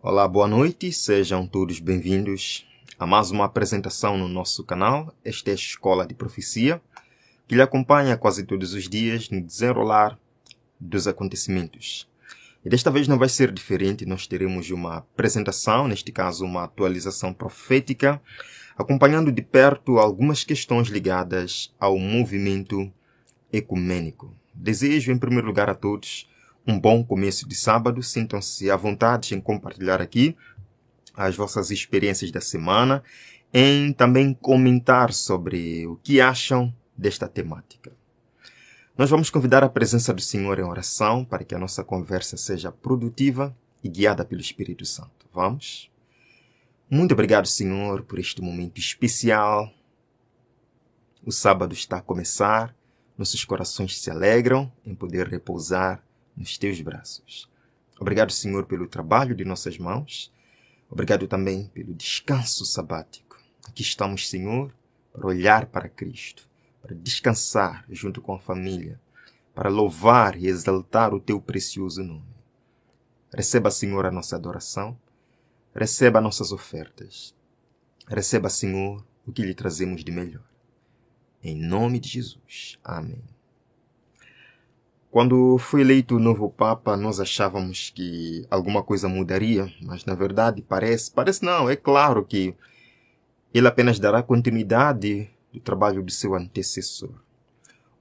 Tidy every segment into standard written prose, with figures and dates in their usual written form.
Olá, boa noite, sejam todos bem-vindos a mais uma apresentação no nosso canal. Esta é a Escola de Profecia, que lhe acompanha quase todos os dias no desenrolar dos acontecimentos. E desta vez não vai ser diferente, nós teremos uma apresentação, neste caso uma atualização profética, acompanhando de perto algumas questões ligadas ao movimento ecumênico. Desejo, em primeiro lugar, a todos um bom começo de sábado. Sintam-se à vontade em compartilhar aqui as vossas experiências da semana, em também comentar sobre o que acham desta temática. Nós vamos convidar a presença do Senhor em oração para que a nossa conversa seja produtiva e guiada pelo Espírito Santo. Vamos? Muito obrigado, Senhor, por este momento especial. O sábado está a começar. Nossos corações se alegram em poder repousar nos teus braços. Obrigado, Senhor, pelo trabalho de nossas mãos. Obrigado também pelo descanso sabático. Aqui estamos, Senhor, para olhar para Cristo, para descansar junto com a família, para louvar e exaltar o teu precioso nome. Receba, Senhor, a nossa adoração. Receba nossas ofertas. Receba, Senhor, o que lhe trazemos de melhor. Em nome de Jesus. Amém. Quando foi eleito o novo Papa, nós achávamos que alguma coisa mudaria, mas na verdade parece não, é claro que ele apenas dará continuidade do trabalho de seu antecessor.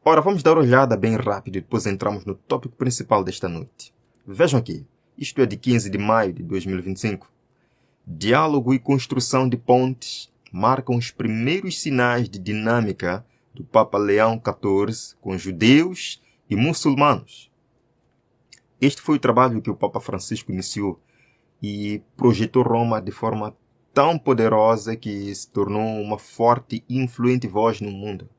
Ora, vamos dar uma olhada bem rápido e depois entramos no tópico principal desta noite. Vejam aqui, isto é de 15 de maio de 2025. Diálogo e construção de pontes marcam os primeiros sinais de dinâmica do Papa Leão XIV com judeus e muçulmanos. Este foi o trabalho que o Papa Francisco iniciou e projetou Roma de forma tão poderosa que se tornou uma forte e influente voz no mundo,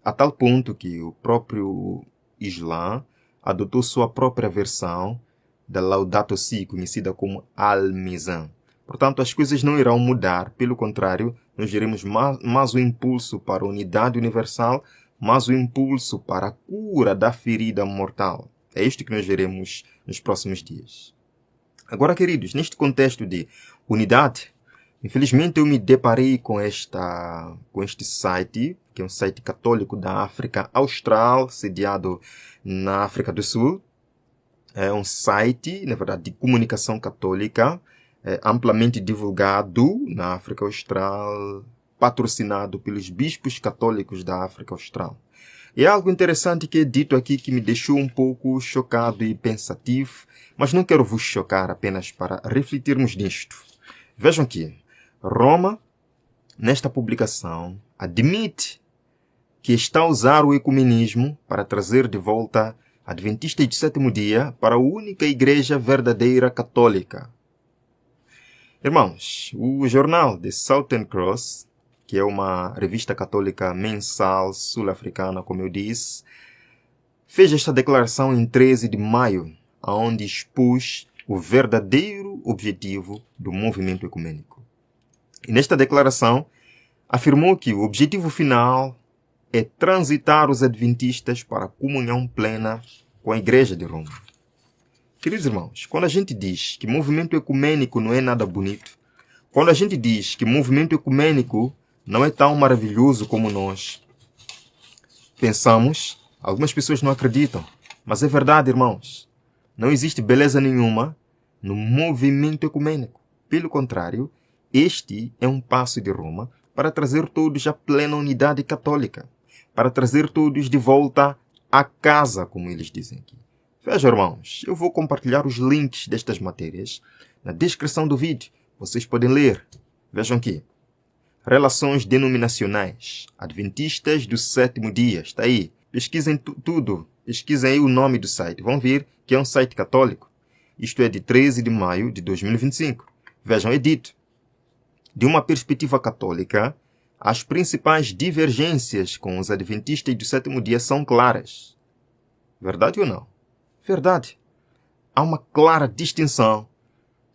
a tal ponto que o próprio Islã adotou sua própria versão da Laudato Si, conhecida como Al-Mizan. Portanto, as coisas não irão mudar, pelo contrário, nós teremos mais um impulso para a unidade universal, mas o impulso para a cura da ferida mortal. É isto que nós veremos nos próximos dias. Agora, queridos, neste contexto de unidade, infelizmente eu me deparei com este site, que é um site católico da África Austral, sediado na África do Sul. É um site, na verdade, de comunicação católica, amplamente divulgado na África Austral, patrocinado pelos bispos católicos da África Austral. E é algo interessante que é dito aqui que me deixou um pouco chocado e pensativo, mas não quero vos chocar apenas para refletirmos nisto. Vejam aqui, Roma, nesta publicação, admite que está a usar o ecumenismo para trazer de volta adventistas do sétimo dia para a única igreja verdadeira católica. Irmãos, o jornal The Southern Cross, que é uma revista católica mensal sul-africana, como eu disse, fez esta declaração em 13 de maio, onde expôs o verdadeiro objetivo do movimento ecumênico. E nesta declaração, afirmou que o objetivo final é transitar os adventistas para a comunhão plena com a Igreja de Roma. Queridos irmãos, quando a gente diz que movimento ecumênico não é nada bonito, quando a gente diz que movimento ecumênico não é tão maravilhoso como nós pensamos, algumas pessoas não acreditam, mas é verdade, irmãos. Não existe beleza nenhuma no movimento ecumênico. Pelo contrário, este é um passo de Roma para trazer todos à plena unidade católica, para trazer todos de volta à casa, como eles dizem aqui. Vejam, irmãos, eu vou compartilhar os links destas matérias na descrição do vídeo. Vocês podem ler. Vejam aqui. Relações denominacionais. Adventistas do sétimo dia. Está aí. Pesquisem tudo. Pesquisem aí o nome do site. Vão ver que é um site católico. Isto é de 13 de maio de 2025. Vejam, é dito. De uma perspectiva católica, as principais divergências com os adventistas do sétimo dia são claras. Verdade ou não? Verdade. Há uma clara distinção.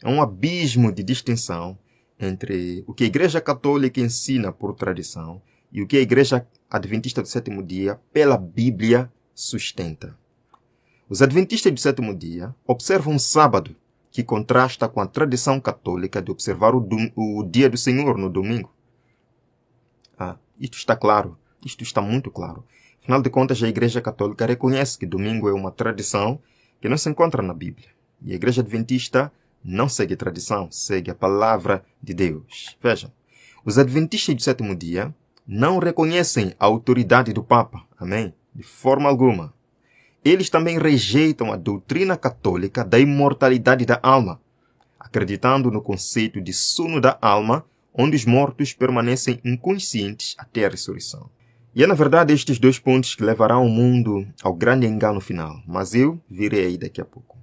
Há um abismo de distinção entre o que a Igreja Católica ensina por tradição e o que a Igreja Adventista do sétimo dia, pela Bíblia, sustenta. Os Adventistas do sétimo dia observam o sábado que contrasta com a tradição católica de observar o dia do Senhor no domingo. Isto está claro. Isto está muito claro. Afinal de contas, a Igreja Católica reconhece que domingo é uma tradição que não se encontra na Bíblia. E a Igreja Adventista não segue a tradição, segue a palavra de Deus. Vejam, os Adventistas do sétimo dia não reconhecem a autoridade do Papa. Amém? De forma alguma. Eles também rejeitam a doutrina católica da imortalidade da alma, acreditando no conceito de sono da alma, onde os mortos permanecem inconscientes até a ressurreição. E é na verdade estes dois pontos que levarão o mundo ao grande engano final, mas eu virei aí daqui a pouco.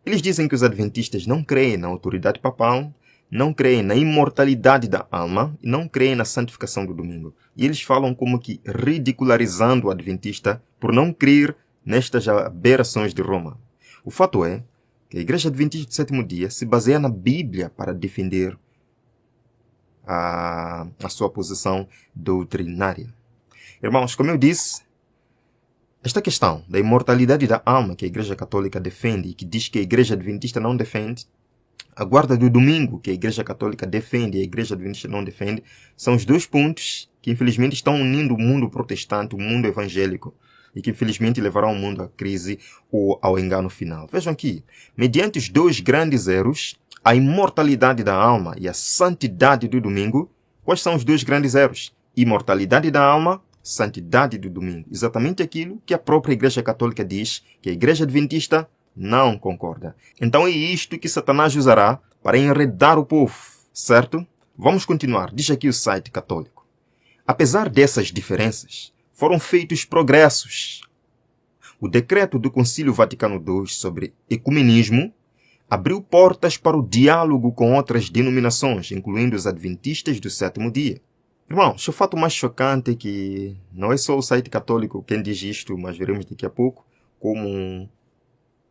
Eles dizem que os adventistas não creem na autoridade papal, não creem na imortalidade da alma e não creem na santificação do domingo. E eles falam como que ridicularizando o adventista por não crer nestas aberrações de Roma. O fato é que a Igreja Adventista do sétimo dia se baseia na Bíblia para defender a sua posição doutrinária. Irmãos, como eu disse, esta questão da imortalidade da alma que a Igreja Católica defende e que diz que a Igreja Adventista não defende, a guarda do domingo que a Igreja Católica defende e a Igreja Adventista não defende, são os dois pontos que infelizmente estão unindo o mundo protestante, o mundo evangélico, e que infelizmente levarão o mundo à crise ou ao engano final. Vejam aqui, mediante os dois grandes erros, a imortalidade da alma e a santidade do domingo, quais são os dois grandes erros? Imortalidade da alma, santidade do domingo. Exatamente aquilo que a própria Igreja Católica diz que a Igreja Adventista não concorda. Então é isto que Satanás usará para enredar o povo, certo? Vamos continuar. Diz aqui o site católico. Apesar dessas diferenças, foram feitos progressos. O decreto do Concílio Vaticano II sobre ecumenismo abriu portas para o diálogo com outras denominações, incluindo os adventistas do sétimo dia. Irmãos, o fato mais chocante é que não é só o site católico quem diz isto, mas veremos daqui a pouco como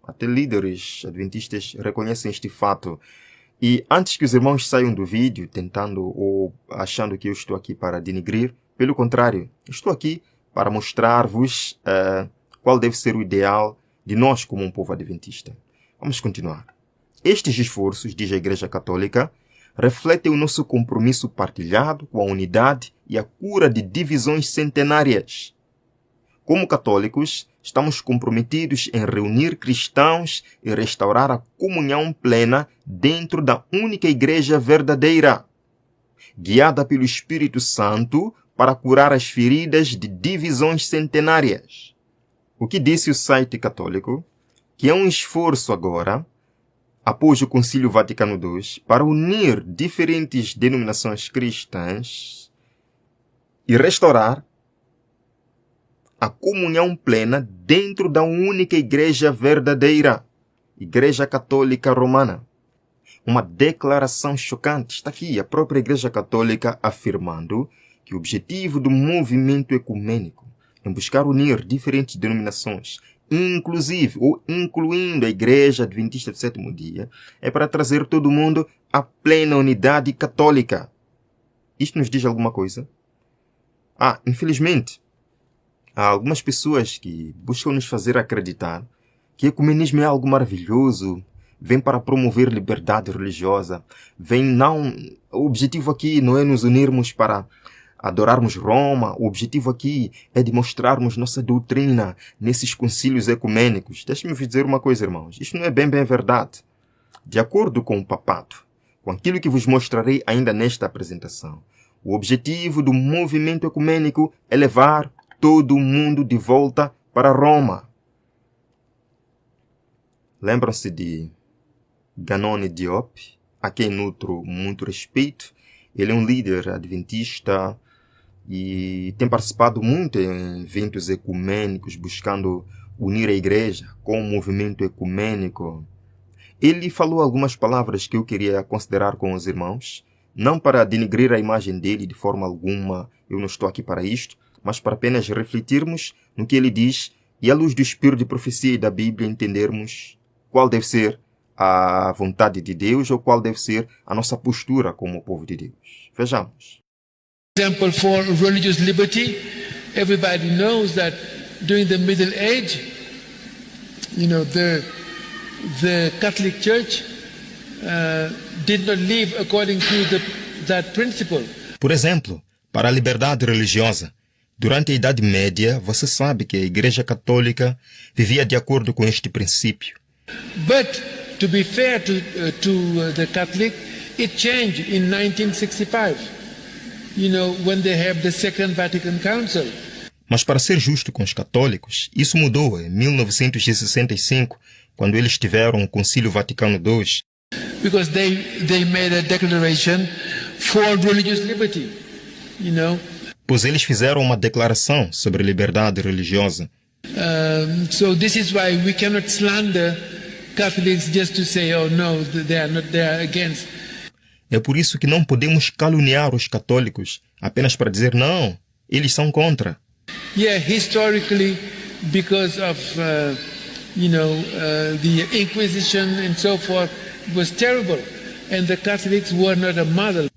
até líderes adventistas reconhecem este fato. E antes que os irmãos saiam do vídeo tentando ou achando que eu estou aqui para denigrir, pelo contrário, estou aqui para mostrar-vos qual deve ser o ideal de nós como um povo adventista. Vamos continuar. Estes esforços, diz a Igreja Católica, refletem o nosso compromisso partilhado com a unidade e a cura de divisões centenárias. Como católicos, estamos comprometidos em reunir cristãos e restaurar a comunhão plena dentro da única Igreja verdadeira, guiada pelo Espírito Santo para curar as feridas de divisões centenárias. O que disse o site católico? Que é um esforço agora, após o Concílio Vaticano II, para unir diferentes denominações cristãs e restaurar a comunhão plena dentro da única Igreja verdadeira, Igreja Católica Romana. Uma declaração chocante. Está aqui a própria Igreja Católica afirmando que o objetivo do movimento ecumênico é buscar unir diferentes denominações, inclusive ou incluindo a Igreja Adventista do sétimo dia, é para trazer todo mundo à plena unidade católica. Isto nos diz alguma coisa? Infelizmente, há algumas pessoas que buscam nos fazer acreditar que ecumenismo é algo maravilhoso, vem para promover liberdade religiosa, o objetivo aqui não é nos unirmos para adorarmos Roma, o objetivo aqui é de mostrarmos nossa doutrina nesses concílios ecumênicos. Deixe-me vos dizer uma coisa, irmãos, isto não é bem verdade. De acordo com o papado, com aquilo que vos mostrarei ainda nesta apresentação, o objetivo do movimento ecumênico é levar todo mundo de volta para Roma. Lembram-se de Ganone Diop, a quem nutro muito respeito. Ele é um líder adventista e tem participado muito em eventos ecumênicos, buscando unir a igreja com o movimento ecumênico. Ele falou algumas palavras que eu queria considerar com os irmãos, não para denigrir a imagem dele de forma alguma, eu não estou aqui para isto, mas para apenas refletirmos no que ele diz e, à luz do espírito de profecia e da Bíblia, entendermos qual deve ser a vontade de Deus ou qual deve ser a nossa postura como povo de Deus. Vejamos. Example for religious liberty. Everybody knows that during the Middle Age, the Catholic Church did not live according to that principle. Por exemplo, para a liberdade religiosa, durante a Idade Média, você sabe que a Igreja Católica vivia de acordo com este princípio. But to be fair to the Catholic, it changed in 1965. When they have the Second Vatican Council. Mas para ser justo com os católicos, isso mudou em 1965, quando eles tiveram o Concílio Vaticano II. Because they made a declaration for religious liberty, Pois eles fizeram uma declaração sobre liberdade religiosa. So this is why we cannot slander Catholics just to say, oh no, they are against. É por isso que não podemos caluniar os católicos apenas para dizer não, eles são contra. Yeah, historically, because of the Inquisition and so forth, it was terrible, and the Catholics were not a model.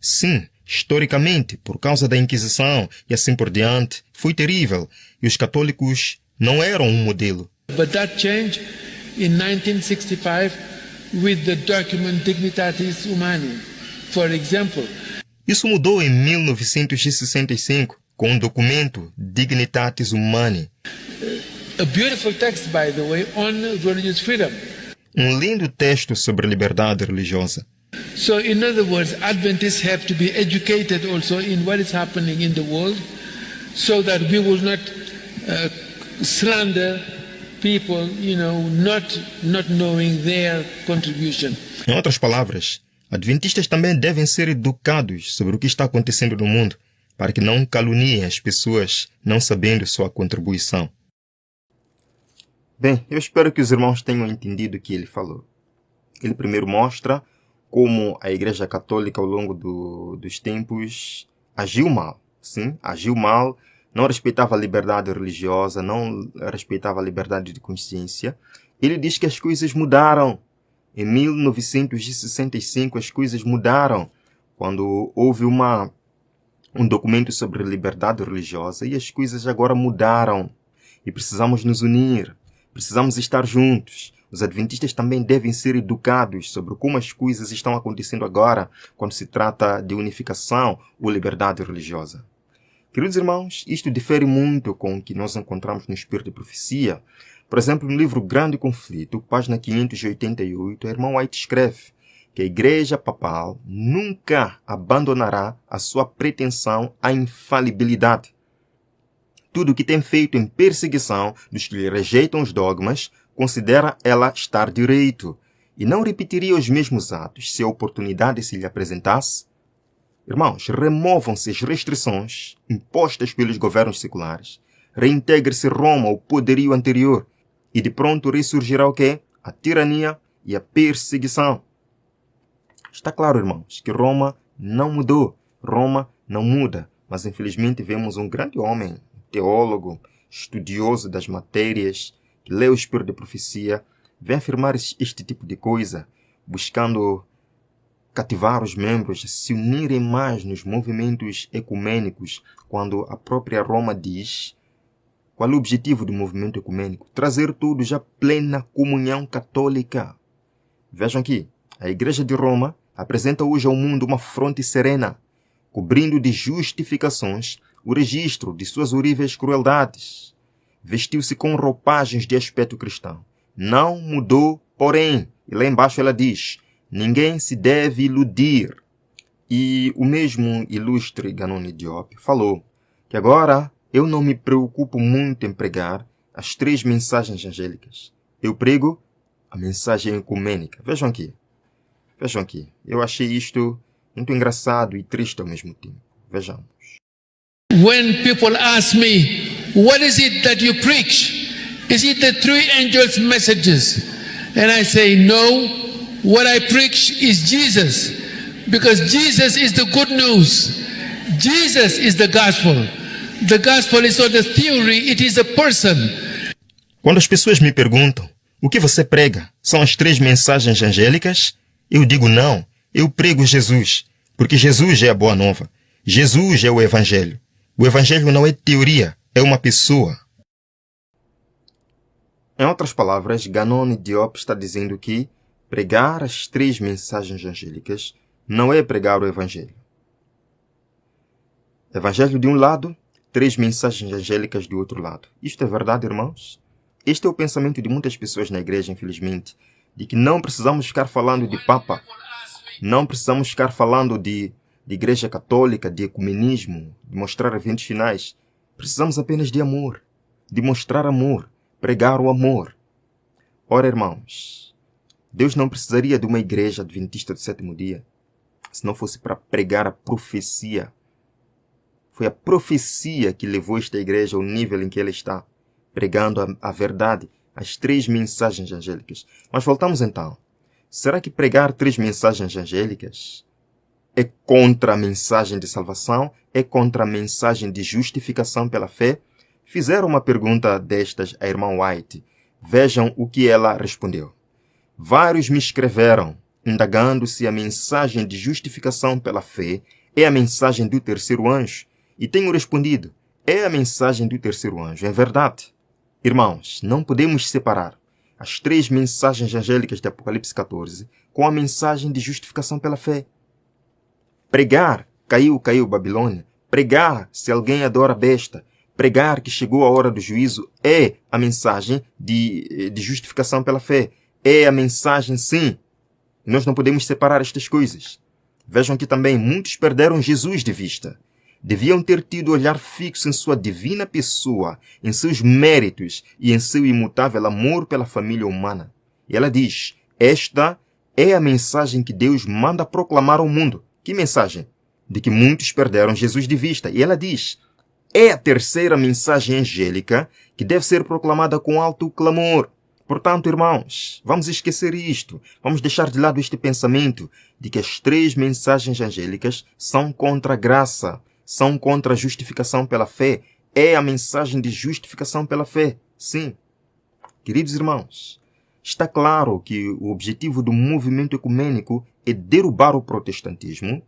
Sim, historicamente, por causa da Inquisição e assim por diante, foi terrível, e os católicos não eram um modelo. But that changed in 1965 with the document Dignitatis Humanae, for example. Isso mudou em 1965 com o documento Dignitatis Humanae. A beautiful text, by the way, on religious freedom. Um lindo texto sobre liberdade religiosa. So, in other words, Adventists have to be educated also in what is happening in the world, so that we will not slander people, not knowing their contribution. Em outras palavras, adventistas também devem ser educados sobre o que está acontecendo no mundo, para que não caluniem as pessoas não sabendo sua contribuição. Bem, eu espero que os irmãos tenham entendido o que ele falou. Ele primeiro mostra como a Igreja Católica ao longo dos tempos agiu mal. Sim, agiu mal, não respeitava a liberdade religiosa, não respeitava a liberdade de consciência. Ele diz que as coisas mudaram. Em 1965 as coisas mudaram, quando houve um documento sobre liberdade religiosa, e as coisas agora mudaram. E precisamos nos unir, precisamos estar juntos. Os adventistas também devem ser educados sobre como as coisas estão acontecendo agora, quando se trata de unificação ou liberdade religiosa. Queridos irmãos, isto difere muito com o que nós encontramos no Espírito de Profecia. Por exemplo, no livro Grande Conflito, página 588, o irmão White escreve que a Igreja Papal nunca abandonará a sua pretensão à infalibilidade. Tudo o que tem feito em perseguição dos que lhe rejeitam os dogmas, considera ela estar direito, e não repetiria os mesmos atos se a oportunidade se lhe apresentasse. Irmãos, removam-se as restrições impostas pelos governos seculares, reintegre-se Roma ao poderio anterior, e de pronto ressurgirá o quê? A tirania e a perseguição. Está claro, irmãos, que Roma não mudou, Roma não muda, mas infelizmente vemos um grande homem, teólogo, estudioso das matérias, que lê o Espírito de Profecia, vem afirmar este tipo de coisa, buscando cativar os membros a se unirem mais nos movimentos ecumênicos, quando a própria Roma diz qual é o objetivo do movimento ecumênico: trazer todos à plena comunhão católica. Vejam aqui, a Igreja de Roma apresenta hoje ao mundo uma fronte serena, cobrindo de justificações o registro de suas horríveis crueldades. Vestiu-se com roupagens de aspecto cristão. Não mudou, porém, e lá embaixo ela diz: ninguém se deve iludir. E o mesmo ilustre Ganoni Diop falou que agora eu não me preocupo muito em pregar as 3 mensagens angélicas. Eu prego a mensagem ecumênica. Vejam aqui. Eu achei isto muito engraçado e triste ao mesmo tempo. Vejamos. When people ask me, what is it that you preach? Is it the 3 angels' messages? And I say, no, what I preach is Jesus. Because Jesus is the good news. Jesus is the gospel. The gospel is not a theory, it is a person. Quando as pessoas me perguntam, o que você prega? São as 3 mensagens angélicas? Eu digo não, eu prego Jesus. Porque Jesus é a boa nova. Jesus é o Evangelho. O Evangelho não é teoria, é uma pessoa. Em outras palavras, Ganoni Diop está dizendo que Pregar as 3 mensagens angélicas não é pregar o Evangelho. Evangelho de um lado, 3 mensagens angélicas do outro lado. Isto é verdade, irmãos? Este é o pensamento de muitas pessoas na igreja, infelizmente, de que não precisamos ficar falando de Papa, não precisamos ficar falando de igreja católica, de ecumenismo, de mostrar eventos finais. Precisamos apenas de amor, de mostrar amor, pregar o amor. Ora, irmãos, Deus não precisaria de uma igreja adventista do 7º dia se não fosse para pregar a profecia. Foi a profecia que levou esta igreja ao nível em que ela está, pregando a verdade, as 3 mensagens angélicas. Mas voltamos então. Será que pregar 3 mensagens angélicas é contra a mensagem de salvação? É contra a mensagem de justificação pela fé? Fizeram uma pergunta destas à irmã White. Vejam o que ela respondeu. Vários me escreveram, indagando se a mensagem de justificação pela fé é a mensagem do 3º anjo. E tenho respondido, é a mensagem do 3º anjo. É verdade. Irmãos, não podemos separar as 3 mensagens angélicas de Apocalipse 14 com a mensagem de justificação pela fé. Pregar, caiu Babilônia. Pregar, se alguém adora a besta. Pregar que chegou a hora do juízo é a mensagem de justificação pela fé. É a mensagem, sim. Nós não podemos separar estas coisas. Vejam que também muitos perderam Jesus de vista. Deviam ter tido olhar fixo em sua divina pessoa, em seus méritos e em seu imutável amor pela família humana. E ela diz, esta é a mensagem que Deus manda proclamar ao mundo. Que mensagem? De que muitos perderam Jesus de vista. E ela diz, é a 3ª mensagem angélica que deve ser proclamada com alto clamor. Portanto, irmãos, vamos esquecer isto. Vamos deixar de lado este pensamento de que as 3 mensagens angélicas são contra a graça, são contra a justificação pela fé. É a mensagem de justificação pela fé. Sim. Queridos irmãos, está claro que o objetivo do movimento ecumênico é derrubar o protestantismo,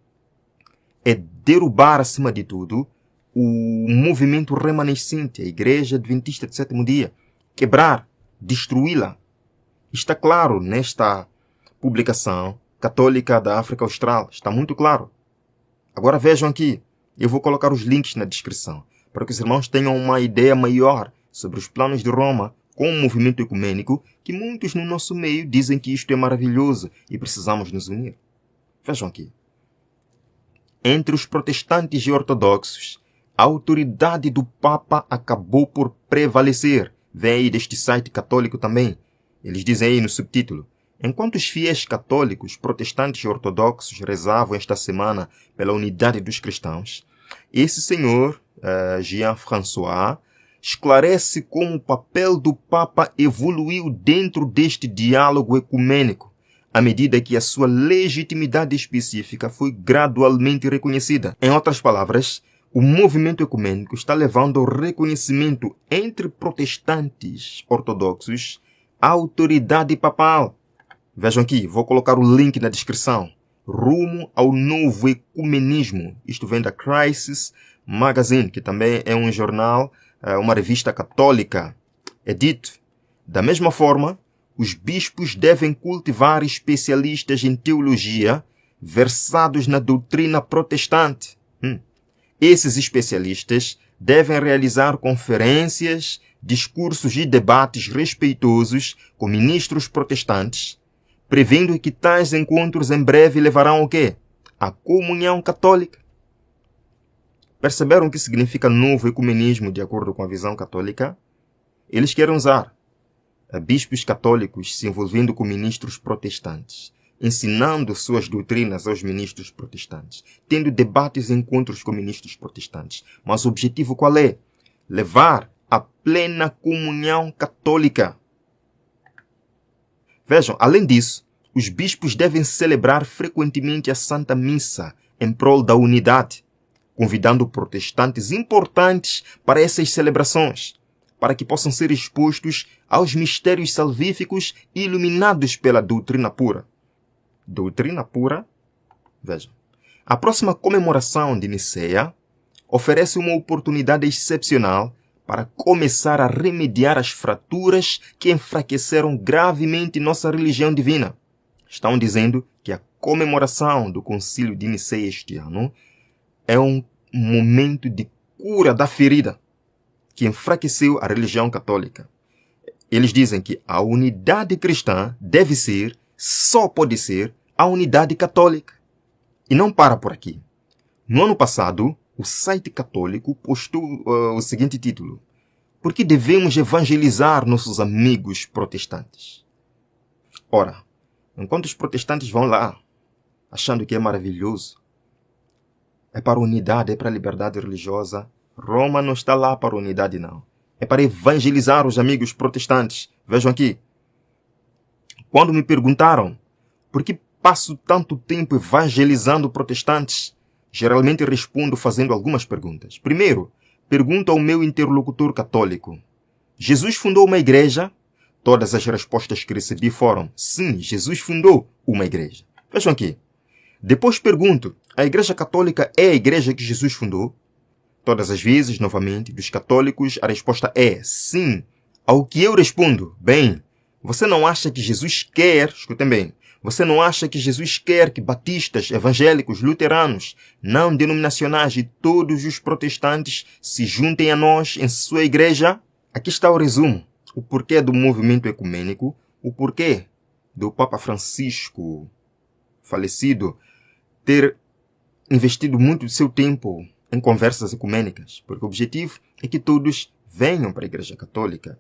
é derrubar, acima de tudo, o movimento remanescente, a Igreja Adventista do 7º dia, quebrar, destruí-la. Está claro nesta publicação católica da África Austral. Está muito claro. Agora vejam aqui. Eu vou colocar os links na descrição, para que os irmãos tenham uma ideia maior sobre os planos de Roma com o movimento ecumênico, que muitos no nosso meio dizem que isto é maravilhoso e precisamos nos unir. Vejam aqui. Entre os protestantes e ortodoxos, a autoridade do Papa acabou por prevalecer. Vem aí deste site católico também. Eles dizem aí no subtítulo, enquanto os fiéis católicos, protestantes e ortodoxos rezavam esta semana pela unidade dos cristãos, esse senhor, Jean-François, esclarece como o papel do Papa evoluiu dentro deste diálogo ecumênico, à medida que a sua legitimidade específica foi gradualmente reconhecida. Em outras palavras, o movimento ecumênico está levando ao reconhecimento entre protestantes ortodoxos a autoridade papal. Vejam aqui, vou colocar o link na descrição. Rumo ao novo ecumenismo. Isto vem da Crisis Magazine, que também é um jornal, uma revista católica. É dito, da mesma forma, os bispos devem cultivar especialistas em teologia versados na doutrina protestante. Esses especialistas devem realizar conferências, discursos e debates respeitosos com ministros protestantes, prevendo que tais encontros em breve levarão ao quê? A comunhão católica. Perceberam o que significa novo ecumenismo de acordo com a visão católica? Eles querem usar bispos católicos se envolvendo com ministros protestantes, ensinando suas doutrinas aos ministros protestantes, tendo debates e encontros com ministros protestantes. Mas o objetivo qual é? Levar a plena comunhão católica. Vejam, além disso, os bispos devem celebrar frequentemente a Santa Missa em prol da unidade, convidando protestantes importantes para essas celebrações, para que possam ser expostos aos mistérios salvíficos iluminados pela doutrina pura. Doutrina pura? Vejam. A próxima comemoração de Niceia oferece uma oportunidade excepcional para começar a remediar as fraturas que enfraqueceram gravemente nossa religião divina. Estão dizendo que a comemoração do Concílio de Nicéia este ano é um momento de cura da ferida que enfraqueceu a religião católica. Eles dizem que a unidade cristã só pode ser a unidade católica. E não para por aqui. No ano passado, o site católico postou o seguinte título: Por que devemos evangelizar nossos amigos protestantes? Ora, enquanto os protestantes vão lá, achando que é maravilhoso, é para a unidade, é para a liberdade religiosa, Roma não está lá para a unidade, não. É para evangelizar os amigos protestantes. Vejam aqui. Quando me perguntaram por que passo tanto tempo evangelizando protestantes, geralmente respondo fazendo algumas perguntas. Primeiro, pergunto ao meu interlocutor católico: Jesus fundou uma igreja? Todas as respostas que recebi foram: sim, Jesus fundou uma igreja. Vejam aqui. Depois pergunto: a igreja católica é a igreja que Jesus fundou? Todas as vezes, novamente, dos católicos, a resposta é sim. Ao que eu respondo: bem, você não acha que Jesus quer, escutem bem, você não acha que Jesus quer que batistas, evangélicos, luteranos, não denominacionais e todos os protestantes se juntem a nós em sua igreja? Aqui está o resumo. O porquê do movimento ecumênico, o porquê do Papa Francisco, falecido, ter investido muito do seu tempo em conversas ecumênicas, porque o objetivo é que todos venham para a Igreja Católica.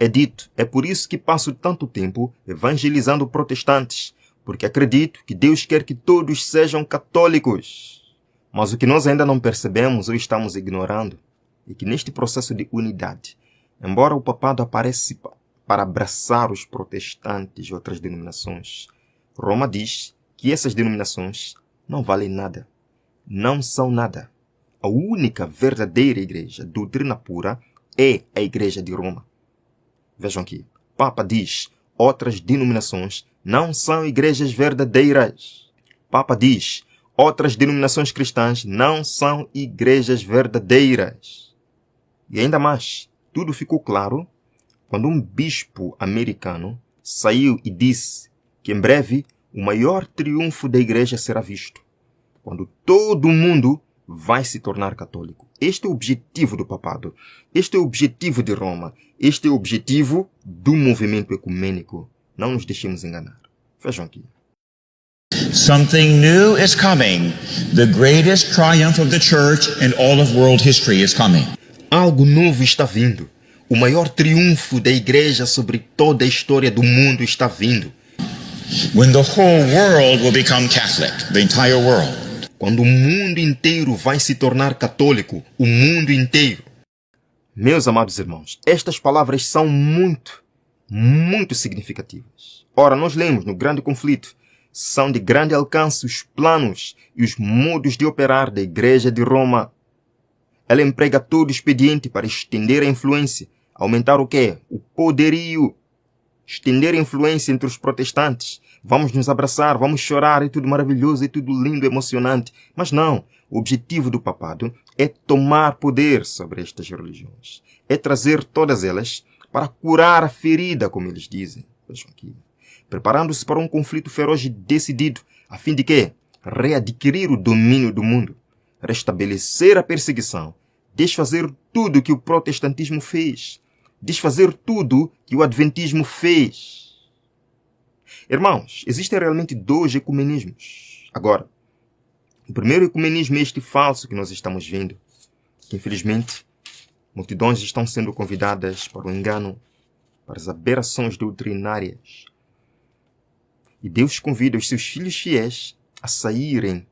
É dito, é por isso que passo tanto tempo evangelizando protestantes, porque acredito que Deus quer que todos sejam católicos. Mas o que nós ainda não percebemos ou estamos ignorando é que neste processo de unidade, embora o papado apareça para abraçar os protestantes e outras denominações, Roma diz que essas denominações não valem nada, não são nada. A única verdadeira igreja, doutrina pura, é a Igreja de Roma. Vejam aqui, o Papa diz, outras denominações não são igrejas verdadeiras. O Papa diz, outras denominações cristãs não são igrejas verdadeiras. E ainda mais, tudo ficou claro quando um bispo americano saiu e disse que em breve o maior triunfo da igreja será visto, quando todo mundo vai se tornar católico. Este é o objetivo do papado. Este é o objetivo de Roma. Este é o objetivo do movimento ecumênico. Não nos deixemos enganar. Vejam aqui. Something new is coming. The greatest triumph of the church in all of world history is coming. Algo novo está vindo. O maior triunfo da igreja sobre toda a história do mundo está vindo. When the whole world will become Catholic, the entire world. Quando o mundo inteiro vai se tornar católico, o mundo inteiro. Meus amados irmãos, estas palavras são muito significativas. Ora, nós lemos no Grande Conflito, são de grande alcance os planos e os modos de operar da Igreja de Roma. Ela emprega todo o expediente para estender a influência, aumentar o quê? O poderio. Estender a influência entre os protestantes. Vamos nos abraçar, vamos chorar, é tudo maravilhoso, é tudo lindo, emocionante. Mas não, o objetivo do papado é tomar poder sobre estas religiões. É trazer todas elas para curar a ferida, como eles dizem. Vejam aqui. Preparando-se para um conflito feroz e decidido, a fim de quê? Readquirir o domínio do mundo, restabelecer a perseguição, desfazer tudo que o protestantismo fez, desfazer tudo que o adventismo fez. Irmãos, existem realmente dois ecumenismos. Agora, o primeiro ecumenismo é este falso que nós estamos vendo, que infelizmente multidões estão sendo convidadas para o engano, para as aberrações doutrinárias. E Deus convida os seus filhos fiéis a saírem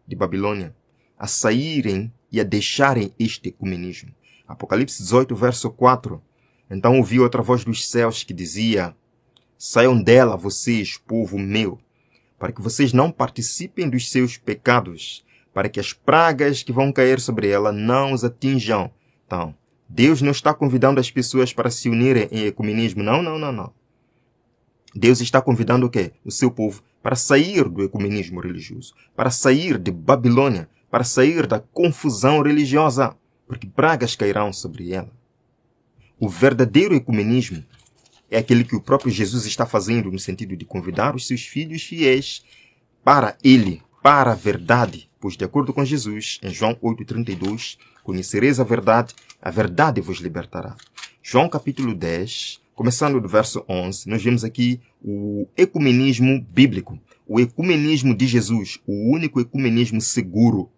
de Babilônia, a saírem e a deixarem este ecumenismo. Apocalipse 18, verso 4. Então ouvi outra voz dos céus que dizia: saiam dela, vocês, povo meu, para que vocês não participem dos seus pecados, para que as pragas que vão cair sobre ela não os atinjam. Então, Deus não está convidando as pessoas para se unirem em ecumenismo. Não. Deus está convidando o quê? O seu povo para sair do ecumenismo religioso, para sair de Babilônia, para sair da confusão religiosa, porque pragas cairão sobre ela. O verdadeiro ecumenismo é aquele que o próprio Jesus está fazendo no sentido de convidar os seus filhos fiéis para Ele, para a verdade. Pois, de acordo com Jesus, em João 8,32, conhecereis a verdade vos libertará. João capítulo 10, começando do verso 11, nós vemos aqui o ecumenismo bíblico, o ecumenismo de Jesus, o único ecumenismo seguro.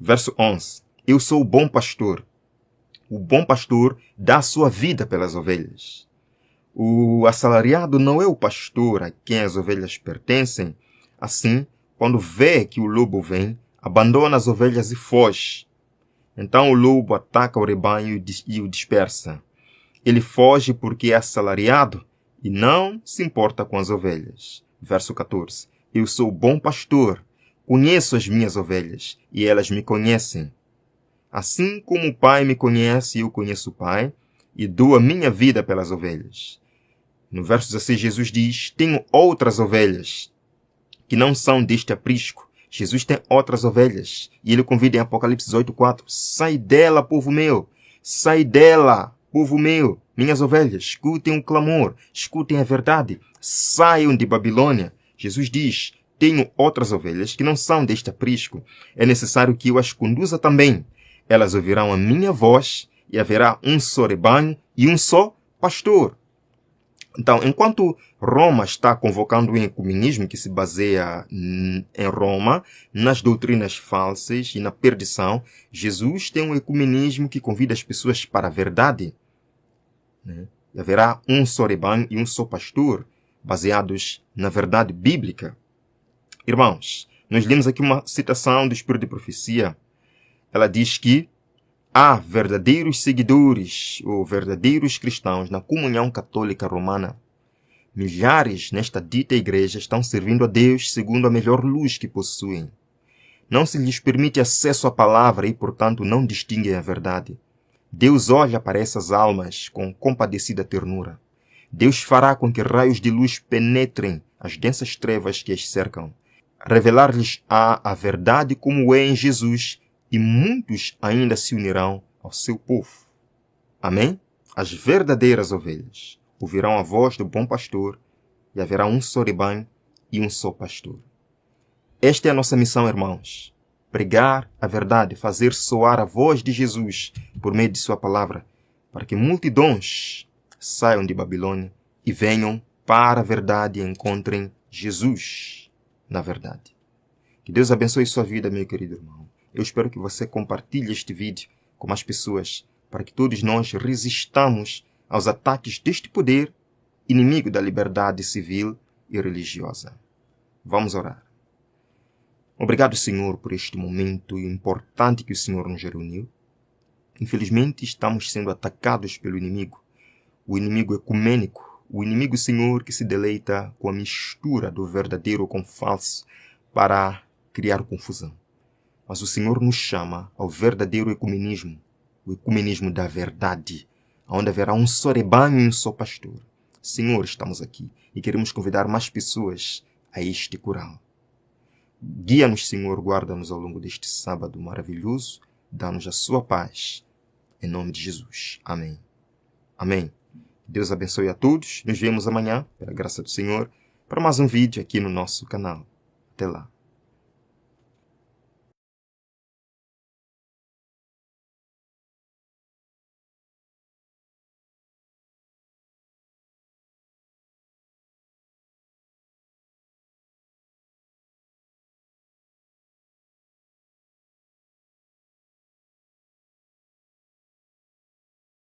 Verso 11, eu sou o bom pastor. O bom pastor dá a sua vida pelas ovelhas. O assalariado não é o pastor a quem as ovelhas pertencem. Assim, quando vê que o lobo vem, abandona as ovelhas e foge. Então o lobo ataca o rebanho e o dispersa. Ele foge porque é assalariado e não se importa com as ovelhas. Verso 14. Eu sou o bom pastor, conheço as minhas ovelhas e elas me conhecem. Assim como o Pai me conhece, eu conheço o Pai e dou a minha vida pelas ovelhas. No verso 16, Jesus diz, tenho outras ovelhas que não são deste aprisco. Jesus tem outras ovelhas. E ele convida em Apocalipse 18:4. Sai dela, povo meu. Sai dela, povo meu. Minhas ovelhas, escutem o clamor. Escutem a verdade. Saiam de Babilônia. Jesus diz, tenho outras ovelhas que não são deste aprisco. É necessário que eu as conduza também. Elas ouvirão a minha voz e haverá um só rebanho e um só pastor. Então, enquanto Roma está convocando o ecumenismo que se baseia em Roma, nas doutrinas falsas e na perdição, Jesus tem um ecumenismo que convida as pessoas para a verdade. E haverá um só rebanho e um só pastor, baseados na verdade bíblica. Irmãos, nós lemos aqui uma citação do Espírito de Profecia. Ela diz que há verdadeiros seguidores ou verdadeiros cristãos na comunhão católica romana. Milhares nesta dita igreja estão servindo a Deus segundo a melhor luz que possuem. Não se lhes permite acesso à palavra e, portanto, não distinguem a verdade. Deus olha para essas almas com compadecida ternura. Deus fará com que raios de luz penetrem as densas trevas que as cercam. Revelar-lhes a verdade como é em Jesus e muitos ainda se unirão ao seu povo. Amém? As verdadeiras ovelhas ouvirão a voz do bom pastor e haverá um só rebanho e um só pastor. Esta é a nossa missão, irmãos. Pregar a verdade, fazer soar a voz de Jesus por meio de sua palavra, para que multidões saiam de Babilônia e venham para a verdade e encontrem Jesus na verdade. Que Deus abençoe sua vida, meu querido irmão. Eu espero que você compartilhe este vídeo com mais pessoas, para que todos nós resistamos aos ataques deste poder, inimigo da liberdade civil e religiosa. Vamos orar. Obrigado, Senhor, por este momento importante que o Senhor nos reuniu. Infelizmente, estamos sendo atacados pelo inimigo, o inimigo ecumênico, o inimigo, Senhor, que se deleita com a mistura do verdadeiro com o falso para criar confusão. Mas o Senhor nos chama ao verdadeiro ecumenismo, o ecumenismo da verdade, onde haverá um só rebanho e um só pastor. Senhor, estamos aqui e queremos convidar mais pessoas a este coral. Guia-nos, Senhor, guarda-nos ao longo deste sábado maravilhoso, dá-nos a sua paz. Em nome de Jesus. Amém. Amém. Deus abençoe a todos. Nos vemos amanhã, pela graça do Senhor, para mais um vídeo aqui no nosso canal. Até lá.